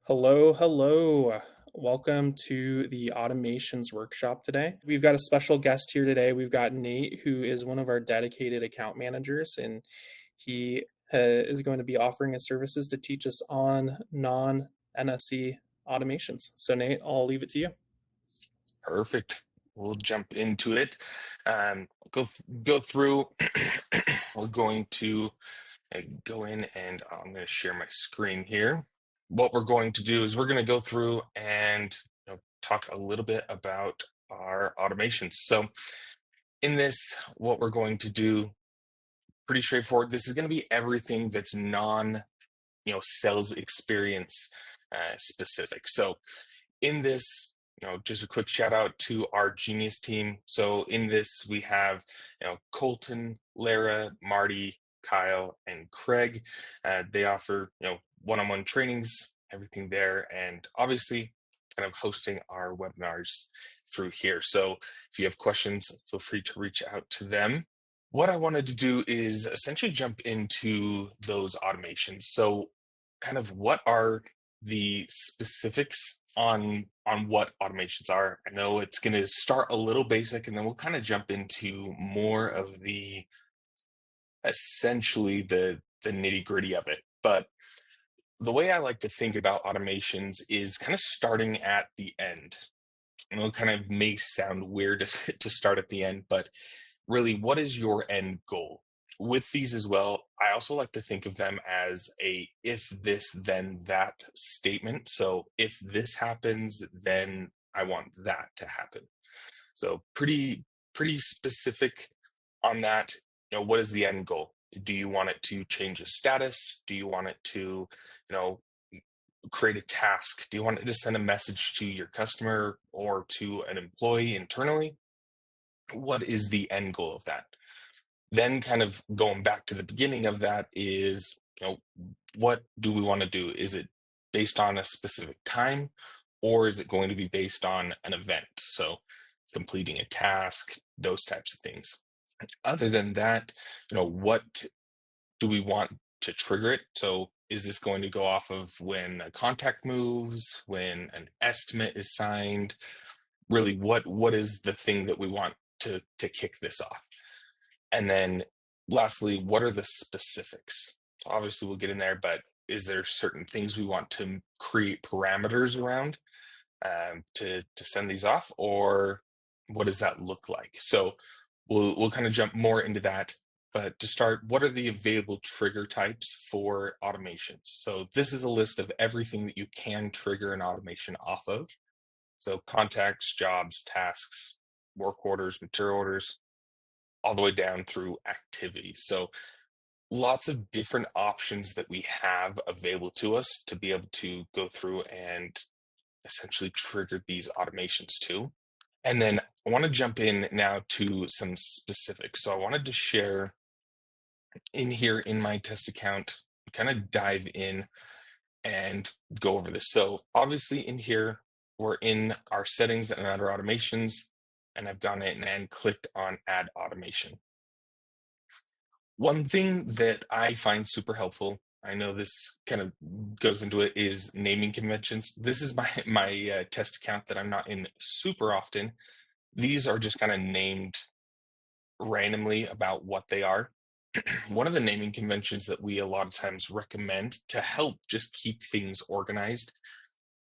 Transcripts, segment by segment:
Hello, hello. Welcome to the automations workshop today. We've got a special guest here today. We've got Nate, who is one of our dedicated account managers, and he is going to be offering his services to teach us on non-NSE automations. So, Nate, I'll leave it to you. Perfect. We'll jump into it. Go through. We're going to go in and I'm going to share my screen here. What we're going to do is we're going to go through and talk a little bit about our automations. So in this, what we're going to do, pretty straightforward. This is going to be everything that's non, sales experience specific. So in this, just a quick shout out to our Genius team. So in this, we have, Colton, Lara, Marty, Kyle, and Craig. They offer, one-on-one trainings, everything there, and obviously kind of hosting our webinars through here. So if you have questions, feel free to reach out to them. What I wanted to do is essentially jump into those automations. So kind of what are the specifics on what automations are. I know it's going to start a little basic and then we'll kind of jump into more of the essentially the nitty-gritty of it. But the way I like to think about automations is kind of starting at the end. I know it kind of may sound weird to start at the end, but really, what is your end goal? With these as well, I also like to think of them as a if this, then that statement. So if this happens, then I want that to happen. So pretty specific on that. What is the end goal? Do you want it to change a status? Do you want it to, create a task? Do you want it to send a message to your customer or to an employee internally? What is the end goal of that? Then kind of going back to the beginning of that is, what do we want to do? Is it based on a specific time or is it going to be based on an event? So completing a task, those types of things. Other than that, what do we want to trigger it? So is this going to go off of when a contact moves, when an estimate is signed? Really, what is the thing that we want to kick this off? And then lastly, what are the specifics? So obviously we'll get in there, but is there certain things we want to create parameters around to send these off, or what does that look like? So we'll kind of jump more into that. But to start, what are the available trigger types for automations? So this is a list of everything that you can trigger an automation off of. So contacts, jobs, tasks, work orders, material orders, all the way down through activities. So lots of different options that we have available to us to be able to go through and essentially trigger these automations too. And then I want to jump in now to some specifics. So I wanted to share in here in my test account, kind of dive in and go over this. So obviously in here, we're in our settings and under automations, and I've gone in and clicked on add automation. One thing that I find super helpful, I know this kind of goes into it, is naming conventions. This is my test account that I'm not in super often. These are just kind of named randomly about what they are. One of the naming conventions that we a lot of times recommend to help just keep things organized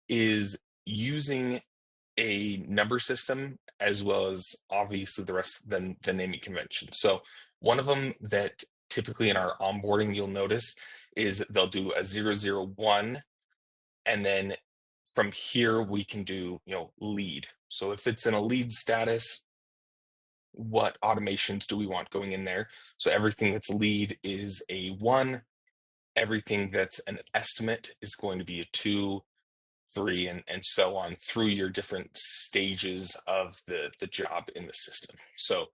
is using a number system as well as obviously the rest of the naming convention. So one of them that typically in our onboarding you'll notice is that they'll do a 001, and then from here we can do lead. So if it's in a lead status, what automations do we want going in there? So everything that's lead is a 1, everything that's an estimate is going to be a 2, 3, and so on through your different stages of the job in the system. So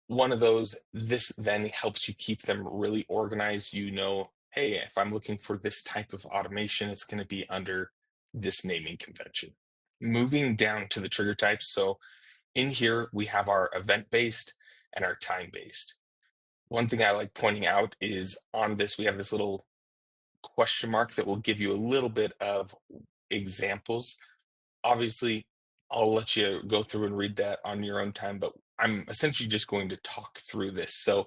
one of those, this then helps you keep them really organized. Hey, if I'm looking for this type of automation, it's going to be under this naming convention. Moving down to the trigger types. So in here, we have our event-based and our time-based. One thing I like pointing out is on this, we have this little question mark that will give you a little bit of examples. Obviously, I'll let you go through and read that on your own time, but I'm essentially just going to talk through this. So,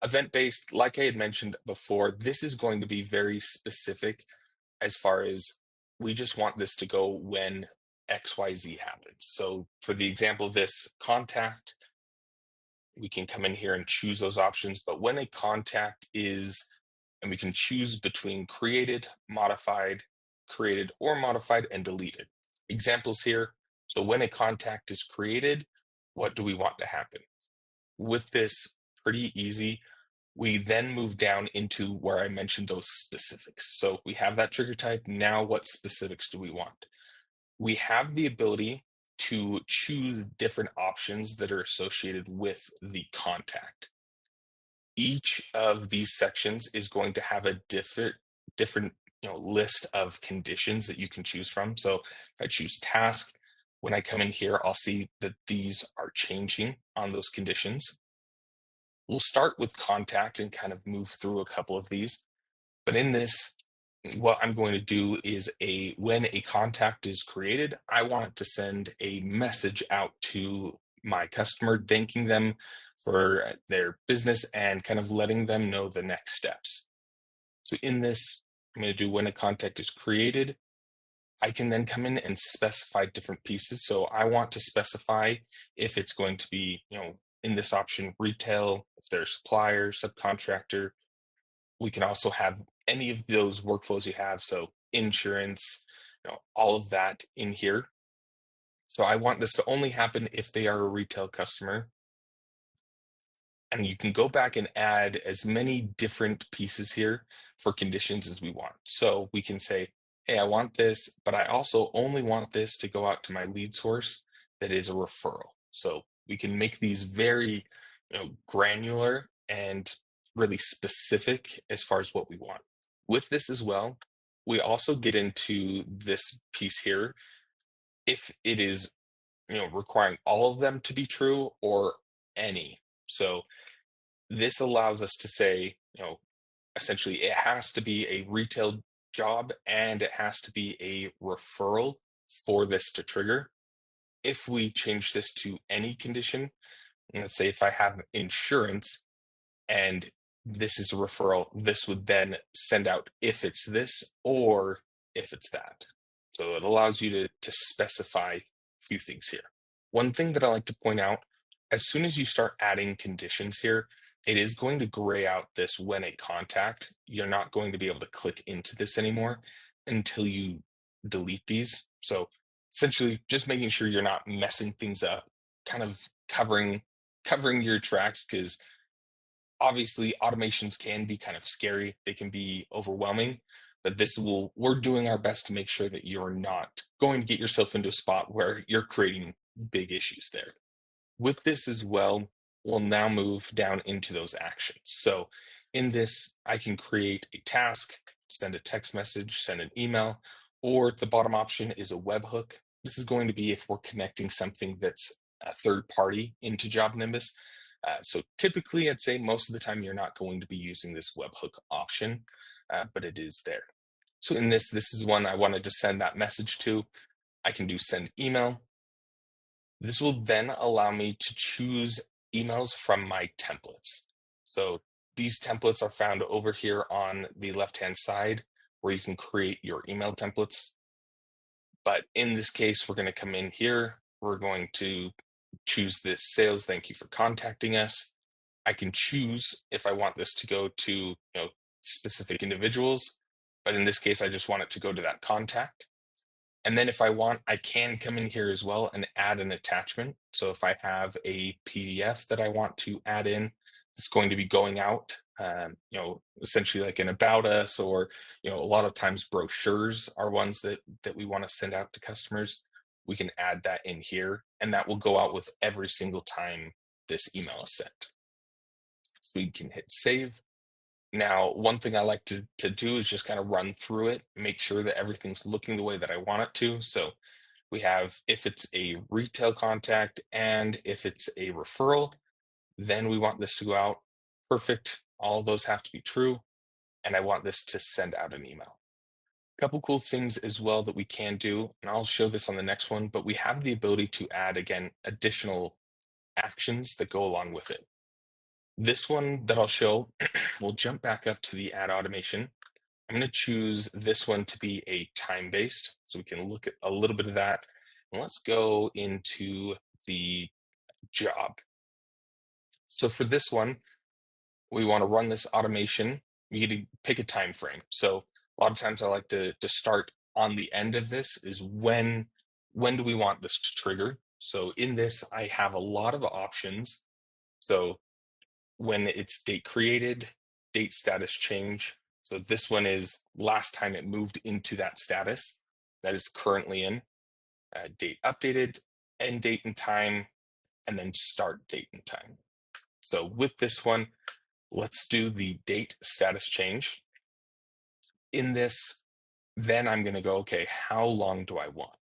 event based, like I had mentioned before, this is going to be very specific as far as we just want this to go when XYZ happens. So, for the example of this contact, we can come in here and choose those options. But when a contact is, and we can choose between created or modified, and deleted. Examples here. So when a contact is created, what do we want to happen? With this, pretty easy. We then move down into where I mentioned those specifics. So we have that trigger type. Now, what specifics do we want? We have the ability to choose different options that are associated with the contact. Each of these sections is going to have a different list of conditions that you can choose from. So if I choose task, when I come in here, I'll see that these are changing on those conditions. We'll start with contact and kind of move through a couple of these. But in this, what I'm going to do is when a contact is created, I want to send a message out to my customer, thanking them for their business and kind of letting them know the next steps. So in this, I'm going to do when a contact is created. I can then come in and specify different pieces. So I want to specify if it's going to be, in this option, retail, if they're supplier, subcontractor. We can also have any of those workflows you have. So insurance, all of that in here. So I want this to only happen if they are a retail customer. And you can go back and add as many different pieces here for conditions as we want. So we can say, hey, I want this, but I also only want this to go out to my lead source that is a referral. So we can make these very granular and really specific as far as what we want. With this as well, we also get into this piece here. If it is requiring all of them to be true or any. So this allows us to say, essentially it has to be a retail job and it has to be a referral for this to trigger. If we change this to any condition, let's say if I have insurance and this is a referral, this would then send out if it's this or if it's that. So it allows you to specify a few things here. One thing that I like to point out, as soon as you start adding conditions here, it is going to gray out this when a contact. You're not going to be able to click into this anymore until you delete these. So essentially just making sure you're not messing things up, kind of covering your tracks, because obviously automations can be kind of scary. They can be overwhelming, but we're doing our best to make sure that you're not going to get yourself into a spot where you're creating big issues there. With this as well, we'll now move down into those actions. So in this, I can create a task, send a text message, send an email, or the bottom option is a webhook. This is going to be if we're connecting something that's a third party into JobNimbus. So typically, I'd say most of the time you're not going to be using this webhook option, but it is there. So in this is one I wanted to send that message to. I can do send email. This will then allow me to choose emails from my templates. So these templates are found over here on the left-hand side where you can create your email templates. But in this case, we're going to come in here. We're going to choose this sales. Thank you for contacting us. I can choose if I want this to go to specific individuals. But in this case, I just want it to go to that contact. And then if I want, I can come in here as well and add an attachment. So if I have a PDF that I want to add in, it's going to be going out, essentially like an about us, or, a lot of times brochures are ones that we want to send out to customers. We can add that in here and that will go out with every single time this email is sent. So we can hit save. Now, one thing I like to do is just kind of run through it, make sure that everything's looking the way that I want it to. So we have if it's a retail contact and if it's a referral, then we want this to go out. Perfect. All of those have to be true. and I want this to send out an email. A couple cool things as well that we can do, and I'll show this on the next one, but we have the ability to add, again, additional actions that go along with it. This one that I'll show, we'll jump back up to the add automation. I'm going to choose this one to be a time-based, so we can look at a little bit of that. And let's go into the job. So for this one, we want to run this automation. We need to pick a time frame. So a lot of times I like to start on the end of this is when do we want this to trigger? So in this, I have a lot of options. So when it's date created, date status change. So this one is last time it moved into that status that is currently in, date updated, end date and time, and then start date and time. So with this one, let's do the date status change. In this, then I'm going to go, okay, how long do I want?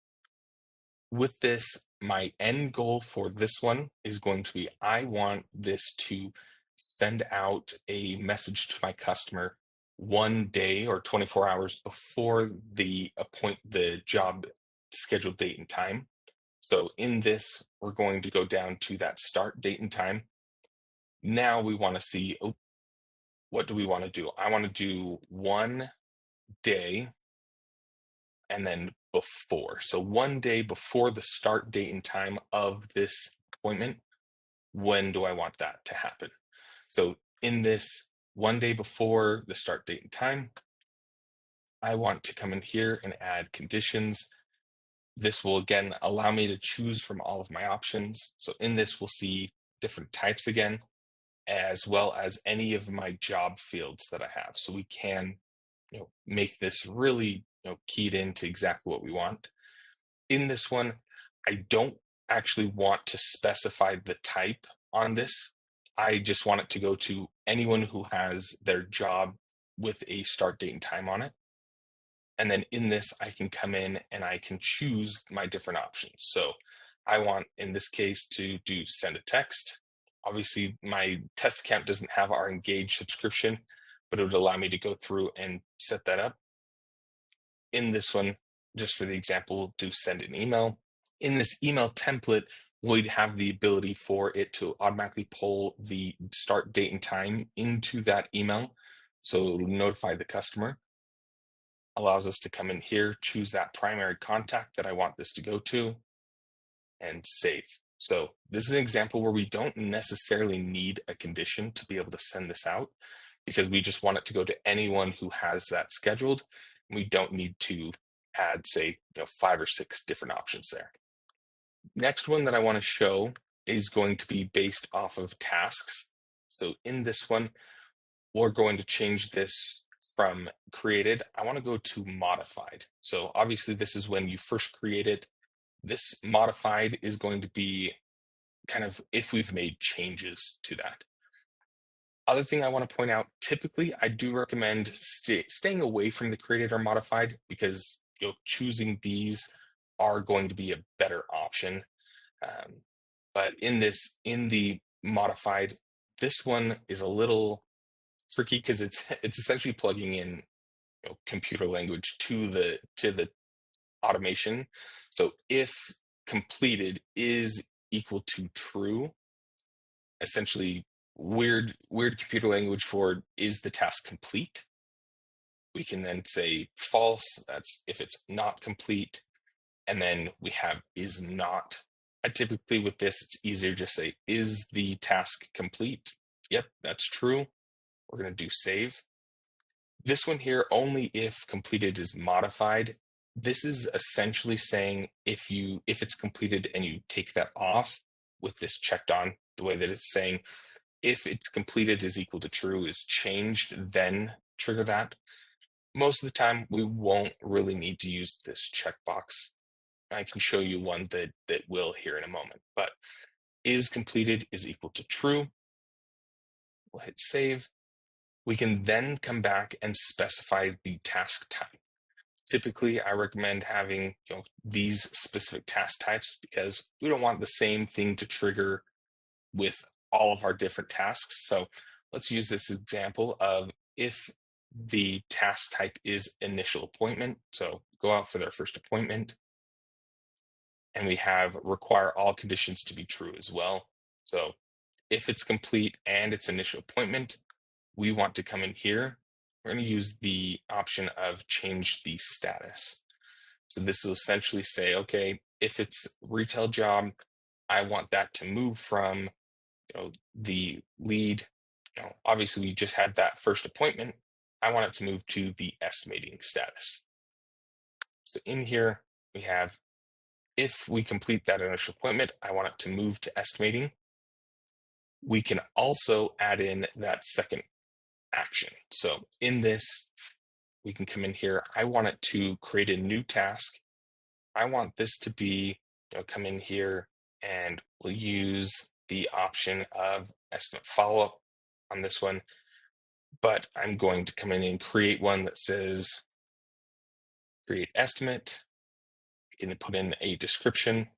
With this, my end goal for this one is going to be, I want this to send out a message to my customer 1 day or 24 hours before the job scheduled date and time. So in this, we're going to go down to that start date and time. Now we want to see, oh, what do we want to do? I want to do 1 day and then before. So 1 day before the start date and time of this appointment, when do I want that to happen? So in this 1 day before the start date and time, I want to come in here and add conditions. This will again allow me to choose from all of my options. So in this, we'll see different types again, as well as any of my job fields that I have. So we can, make this really, keyed into exactly what we want. In this one, I don't actually want to specify the type on this. I just want it to go to anyone who has their job with a start date and time on it. And then in this, I can come in and I can choose my different options. So I want, in this case, to do send a text. Obviously, my test account doesn't have our Engage subscription, but it would allow me to go through and set that up. In this one, just for the example, do send an email. In this email template, we'd have the ability for it to automatically pull the start date and time into that email. So it'll notify the customer. Allows us to come in here, choose that primary contact that I want this to go to, and save. So this is an example where we don't necessarily need a condition to be able to send this out, because we just want it to go to anyone who has that scheduled. We don't need to add, say, 5 or 6 different options there. Next one that I want to show is going to be based off of tasks. So in this one, we're going to change this from created. I want to go to modified. So obviously this is when you first create it. This modified is going to be kind of if we've made changes to that. Other thing I want to point out, typically I do recommend staying away from the created or modified, because choosing these are going to be a better option. But in the modified, this one is a little tricky because it's essentially plugging in computer language to the automation. So if completed is equal to true, essentially weird computer language for is the task complete. We can then say false, that's if it's not complete, and then we have is not. I typically with this, it's easier just say, is the task complete? Yep, that's true. We're going to do save. This one here, only if completed is modified. This is essentially saying if it's completed and you take that off with this checked on, the way that it's saying, if it's completed is equal to true is changed, then trigger that. Most of the time, we won't really need to use this checkbox. I can show you one that will here in a moment, but is completed is equal to true. We'll hit save. We can then come back and specify the task type. Typically, I recommend having these specific task types because we don't want the same thing to trigger with all of our different tasks. So let's use this example of if the task type is initial appointment. So go out for their first appointment. And we have require all conditions to be true as well. So if it's complete and it's initial appointment, we want to come in here. We're going to use the option of change the status. So this will essentially say, okay, if it's retail job, I want that to move from, the lead. Obviously we just had that first appointment. I want it to move to the estimating status. So in here we have, if we complete that initial appointment, I want it to move to estimating. We can also add in that second action. So in this, we can come in here. I want it to create a new task. I want this to be, come in here and we'll use the option of estimate follow-up on this one. But I'm going to come in and create one that says create estimate. You can put in a description.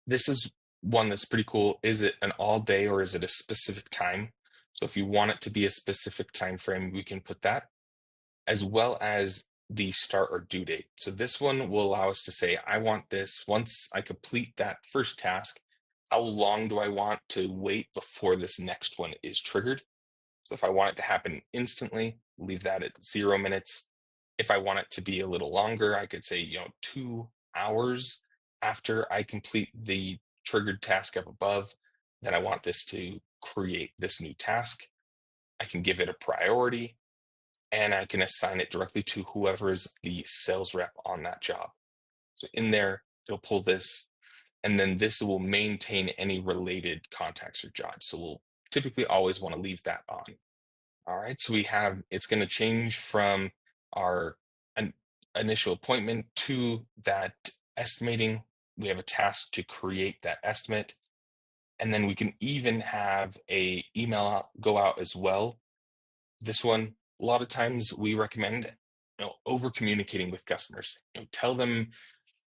This is one that's pretty cool. Is it an all day or is it a specific time? So if you want it to be a specific time frame, we can put that, as well as the start or due date. So this one will allow us to say, I want this once I complete that first task, how long do I want to wait before this next one is triggered? So if I want it to happen instantly, leave that at 0 minutes. If I want it to be a little longer, I could say, 2 hours after I complete the triggered task up above, then I want this to create this new task. I can give it a priority and I can assign it directly to whoever is the sales rep on that job. So in there, it'll pull this, and then this will maintain any related contacts or jobs. So we'll typically always want to leave that on. All right, so it's going to change from our initial appointment to that estimating. We have a task to create that estimate. And then we can even have a email go out as well. This one, a lot of times we recommend, over communicating with customers. Tell them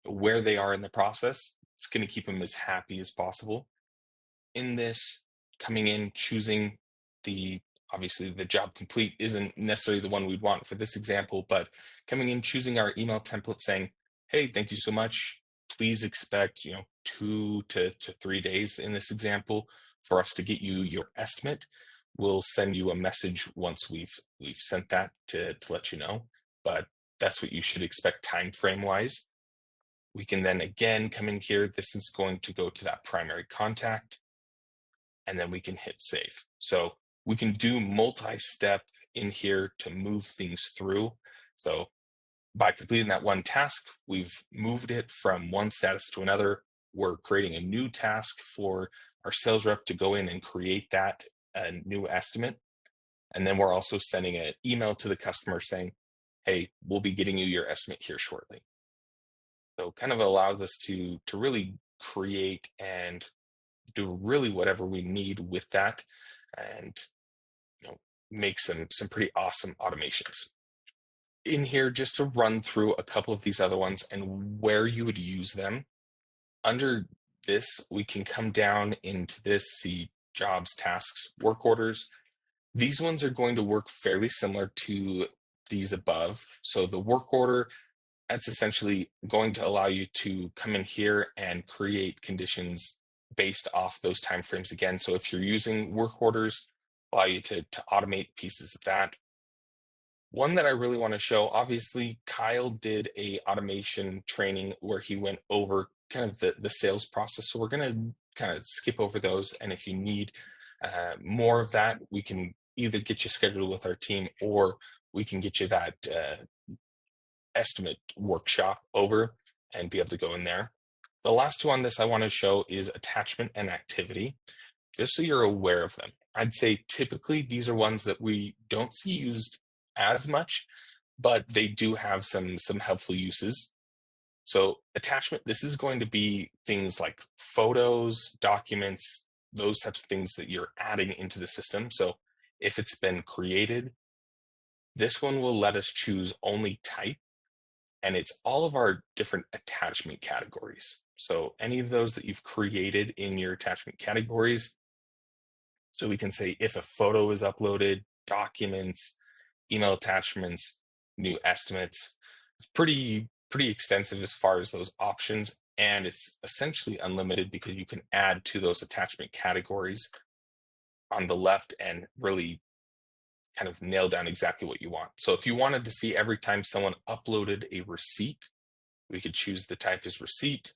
where they are in the process. It's going to keep them as happy as possible. In this, coming in, choosing obviously the job complete isn't necessarily the one we'd want for this example, but coming in, choosing our email template saying, hey, thank you so much. Please expect, 2 to 3 days in this example for us to get you your estimate. We'll send you a message once we've sent that to let you know, but that's what you should expect time frame wise. We can then again come in here. This is going to go to that primary contact, and then we can hit save. So we can do multi-step in here to move things through. So by completing that one task, we've moved it from one status to another. We're creating a new task for our sales rep to go in and create that new estimate. And then we're also sending an email to the customer saying, hey, we'll be getting you your estimate here shortly. So kind of allows us to really create and do really whatever we need with that, and make some pretty awesome automations. In here, just to run through a couple of these other ones and where you would use them. Under this, we can come down into this, see jobs, tasks, work orders. These ones are going to work fairly similar to these above. So the work order, that's essentially going to allow you to come in here and create conditions based off those timeframes again. So if you're using work orders, allow you to automate pieces of that. One that I really want to show, obviously, Kyle did a automation training where he went over kind of the sales process. So we're going to kind of skip over those. And if you need more of that, we can either get you scheduled with our team, or we can get you that estimate workshop over and be able to go in there. The last two on this I want to show is attachment and activity, just so you're aware of them. I'd say typically these are ones that we don't see used as much, but they do have some helpful uses. So attachment, this is going to be things like photos, documents, those types of things that you're adding into the system. So if it's been created, this one will let us choose only type, and it's all of our different attachment categories. So any of those that you've created in your attachment categories. So we can say if a photo is uploaded, documents, email attachments, new estimates. It's pretty extensive as far as those options, and it's essentially unlimited because you can add to those attachment categories on the left and really kind of nail down exactly what you want. So if you wanted to see every time someone uploaded a receipt, we could choose the type as receipt,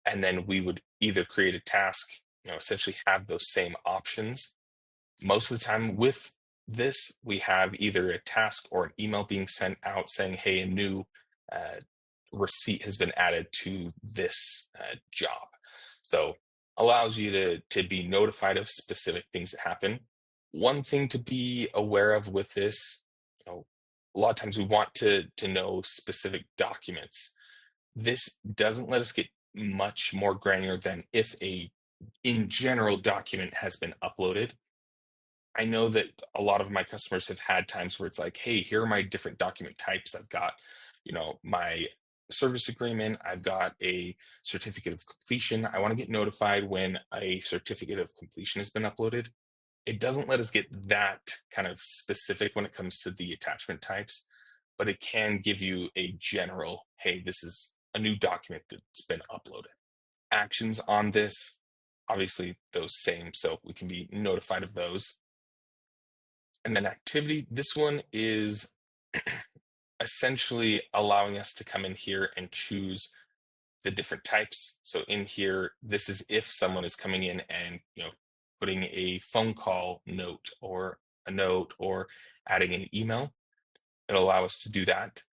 and then we would either create a task, essentially have those same options. Most of the time with this, we have either a task or an email being sent out saying, hey, a new uh, receipt has been added to this job. So allows you to be notified of specific things that happen. One thing to be aware of with this, a lot of times we want to know specific documents. This doesn't let us get much more granular than if a in general document has been uploaded. I know that a lot of my customers have had times where it's like, hey, here are my different document types. I've got, my service agreement, I've got a certificate of completion. I want to get notified when a certificate of completion has been uploaded. It doesn't let us get that kind of specific when it comes to the attachment types, but it can give you a general, hey, this is a new document that's been uploaded. Actions on this, obviously those same, so we can be notified of those. And then activity, this one is essentially allowing us to come in here and choose the different types. So in here, this is if someone is coming in and, putting a phone call note or adding an email. It'll allow us to do that.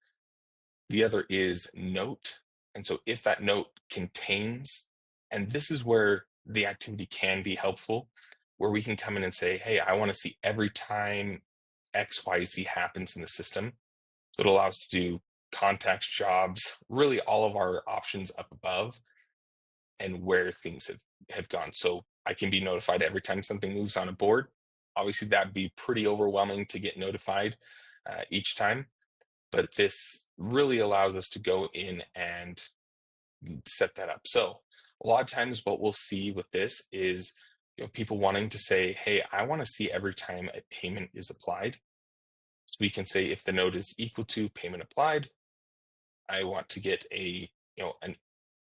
The other is note. And so if that note contains, and this is where the activity can be helpful, where we can come in and say, hey, I want to see every time XYZ happens in the system. So it allows us to do contacts, jobs, really all of our options up above and where things have gone. So I can be notified every time something moves on a board. Obviously, that'd be pretty overwhelming to get notified each time, but this really allows us to go in and set that up. So a lot of times what we'll see with this is people wanting to say, hey, I want to see every time a payment is applied. So we can say if the note is equal to payment applied, I want to get an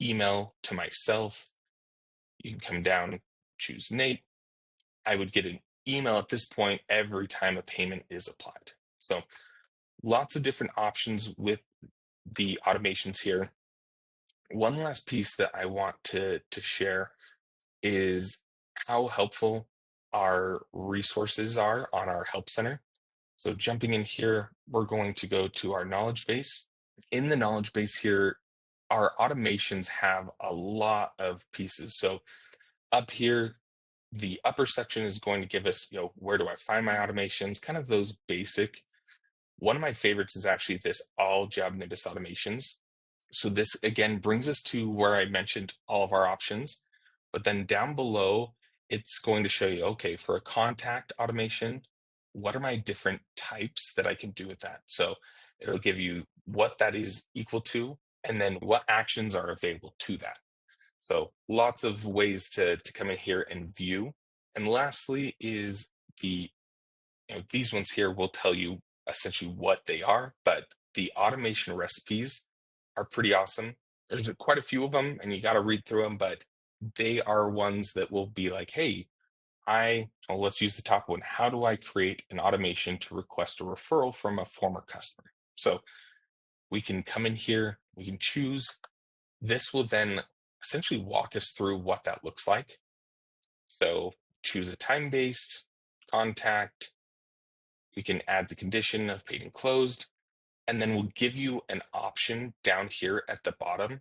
email to myself. You can come down, choose Nate. I would get an email at this point every time a payment is applied. So lots of different options with the automations here. One last piece that I want to share is how helpful our resources are on our help center. So jumping in here, we're going to go to our knowledge base. In the knowledge base here, our automations have a lot of pieces. So up here, the upper section is going to give us, where do I find my automations, kind of those basic. One of my favorites is actually this all JobNimbus automations. So this again brings us to where I mentioned all of our options, but then down below, it's going to show you, okay, for a contact automation, what are my different types that I can do with that? So it'll give you what that is equal to, and then what actions are available to that. So lots of ways to come in here and view. And lastly is these ones here will tell you essentially what they are, but the automation recipes are pretty awesome. There's quite a few of them and you got to read through them, but they are ones that will be like, hey, let's use the top one. How do I create an automation to request a referral from a former customer? So we can come in here, we can choose. This will then essentially walk us through what that looks like. So choose a time-based contact. We can add the condition of paid and closed, and then we'll give you an option down here at the bottom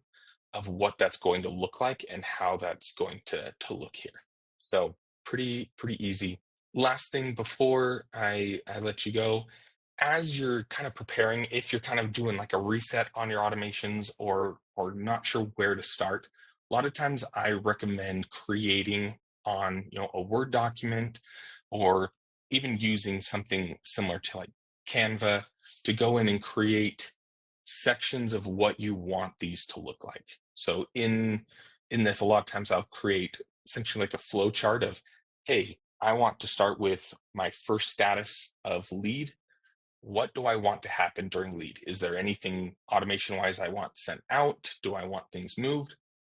of what that's going to look like and how that's going to look here. So pretty easy. Last thing before I let you go, as you're kind of preparing, if you're kind of doing like a reset on your automations or not sure where to start, a lot of times I recommend creating on a Word document or even using something similar to like Canva to go in and create sections of what you want these to look like. So in this, a lot of times I'll create essentially like a flow chart of, hey, I want to start with my first status of lead. what do I want to happen during lead? Is there anything automation wise I want sent out? Do I want things moved?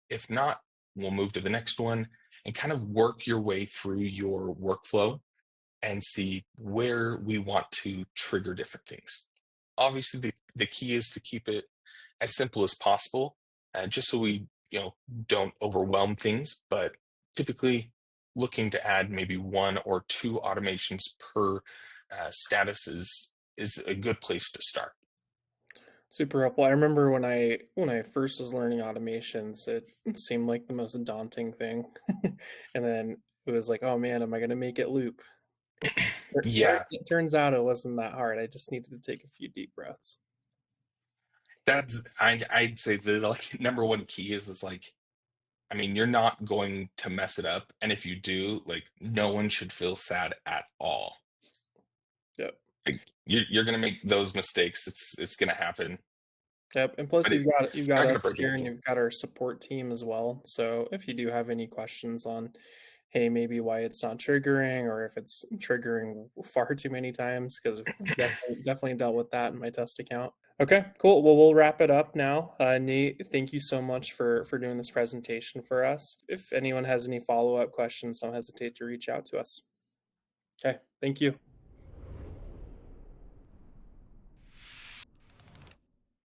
If not, we'll move to the next one and kind of work your way through your workflow and see where we want to trigger different things. Obviously, the key is to keep it as simple as possible, just so we don't overwhelm things. But typically, looking to add maybe one or two automations per status is a good place to start. Super helpful. I remember when I first was learning automations, it seemed like the most daunting thing. And then it was like, oh man, am I gonna make it loop? Yeah, It turns out it wasn't that hard. I just needed to take a few deep breaths. I'd say the like number one key is like, I mean, you're not going to mess it up, and if you do, like, no one should feel sad at all. Yep. Like, you're gonna make those mistakes. It's gonna happen, Yep. And plus but you've got not gonna us break here and anything. you've got our support team as well. So if you do have any questions on, hey, maybe why it's not triggering or if it's triggering far too many times, because definitely dealt with that in my test account. Okay, cool. Well, we'll wrap it up now. Nate, thank you so much for doing this presentation for us. If anyone has any follow-up questions, don't hesitate to reach out to us. Okay, thank you.